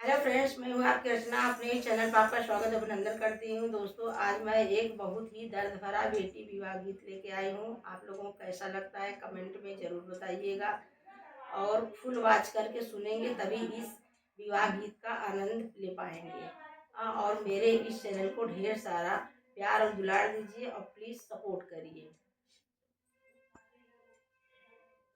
Hello friends, मैं हूँ आपकी रचना। अपने ही चैनल पर आपका स्वागत अभिनंदन करती हूँ। दोस्तों, आज मैं एक बहुत ही दर्द भरा बेटी विवाह गीत लेके आई हूँ। आप लोगों को कैसा लगता है कमेंट में ज़रूर बताइएगा और फुल वॉच करके सुनेंगे तभी इस विवाह गीत का आनंद ले पाएंगे। और मेरे इस चैनल को ढेर सारा प्यार और दुलार दीजिए और प्लीज़ सपोर्ट करिए।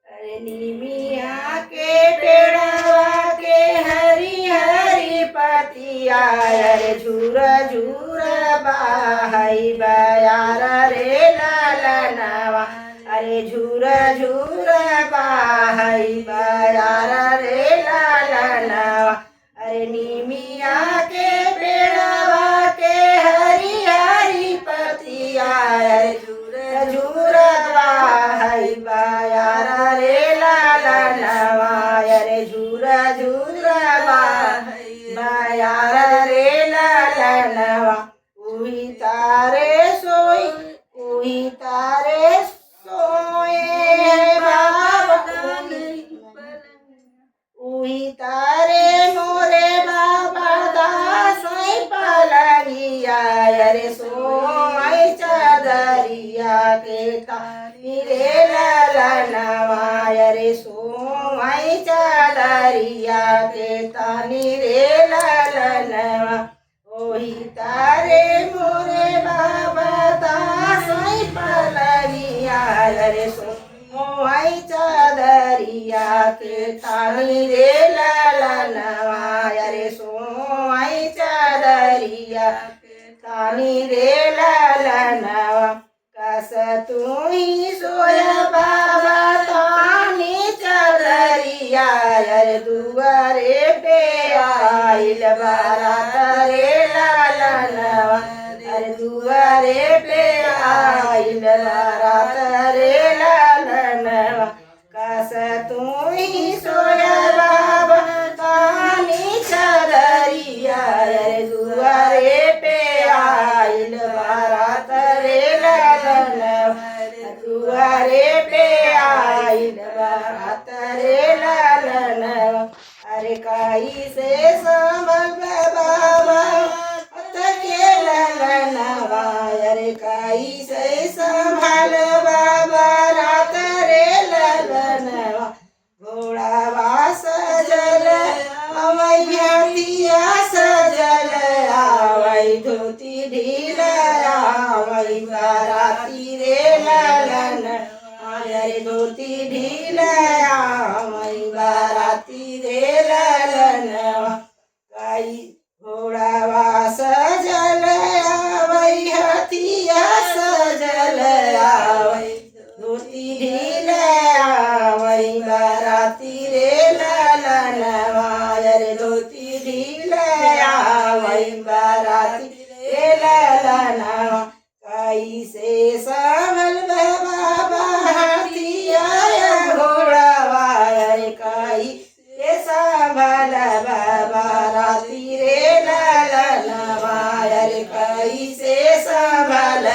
अरे नीमिया के पेड़वा के हरी हरी पतिया, अरे झूर झूर बाहई बयार रे ललनवा, अरे झूर झूर बाहई बयार रे ललनवा। अरे नीमिया के पेड़वा के हरी हरी पतिया, अरे झूर झूर बाहई बयार रे ललनवा, अरे झूर झूर बयार रे ललनवा। उही तारे सोई उही तारे सोए बाबा, उही तारे मोरे बाबा दासई पलंगिया, अरे सोई चादरिया के तानी रे ललनवा, अरे सोई चादरिया के तानी रे ललनवा। ओही तारे मोरे बाबा दासई पलंगिया, अरे सोई चादरिया के तानी रे ललनवा, अरे सोई चादरिया तानी रे ललनवा। कस तू ही सोया बाबा तानी चादरिया, अरे दुआरे पे आइल बारात रे ललनवा, अरे दुआरे पे आइल बारात रे ललनवा। कस तू ही सोया बाबा तानी चादरिया, अरे दुआरे पे आइल बारात रे ललनवा, दुआरे पे आइल बारात रे ललनवा। अरे काई से संभल बाबा के ललनवा, अरे काई से संभल बाबा रात रे ललनवा। घोड़ावा सजल अवैया सजल आवै धोती ढील आवै बाराती रे ललन, अरे धोती ढील आवै बाराती रे ललनवा। काई घोड़ावा सजल आवै हथिया सजल आवै धोती ढील आवै बाराती रे ललनवा, अरे धोती ढील आवै बाराती रे ललनवा। कैसे संभल बाबा हथिया घोड़ावा, अरे कैसे संभल बाबा राती रे ललनवा, अरे कैसे संभल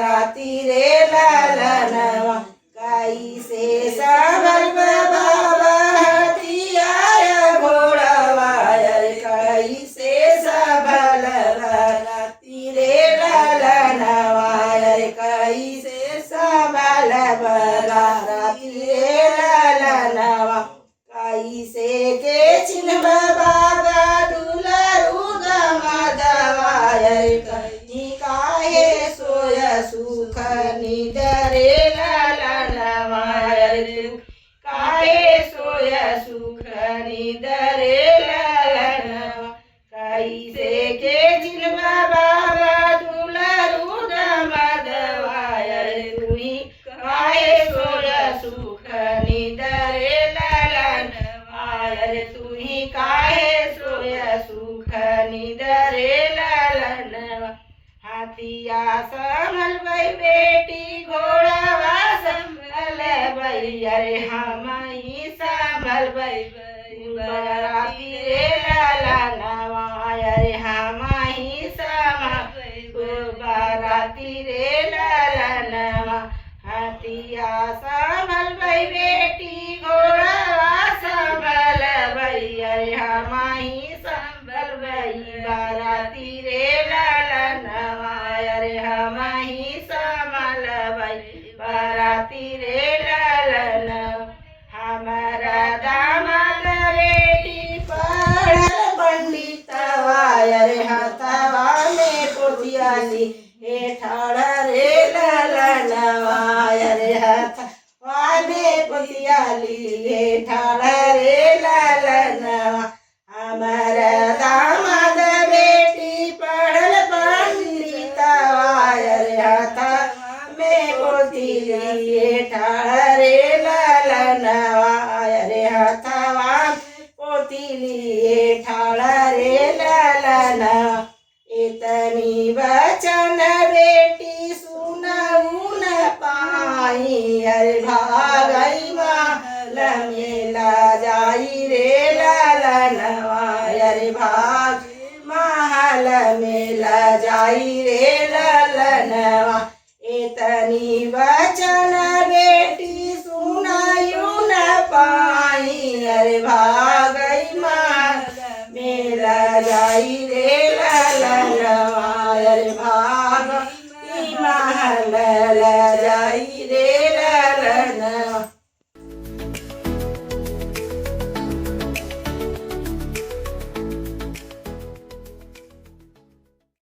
राती रे ललनवा। कैसे संभल बाबा हथिया घोड़ावा, अरे कैसे संभल राती रे ललनवा, अरे कैसे संभल राती रे ललनवा। कैसे के चिन्ह बाबा दुलरू गमदवा, अरे कहीं काहे सोय सुख निदरे ललनवा, अरे तू काहे सोय सुख निदरे ललनवा। कैसे के चिन्ह बाबा दुलरू गमदवा, अरे तू ही काहे सोय सुख निदरे ललनवा, अरे तू ही काहे सोय सुख निदरे ललनवा। हाथिया संभल बेटी घोड़ावा संभल, अरे हम ही संभल बाराती रे ललनवा, अरे हम ही संभल बाराती रे ललनवा। हाथिया संभल बेटी घोड़ावा संभल, अरे हम माही संभल गई बाराती रे ललनवा अरे हम ही संभल गई बाराती रे ललन हमारा दामाद बेटी पढ़ल पंडितवा अरे हाथवा में पोथियाली हे ठाड़ रे ललनवा अरे हाथवा में पोथियाली हे ठाड़ रे ललनवा हमारा दामाद बेटी पढ़ल पंडितवा अरे हाथवा में पोथियाली हे ठाड़ रे ललनवा अरे हाथवा पोथिली ठाड़ रे ललनवा इतनी वचन बेटी सुनऊ न पाई अरे भागई महल मेला जाई रे ललनवा अरे भाग महल मेला जाई रे ललनवा इतनी वचन बेटी सुनायू न पाई अरे भागई महल मेला जाई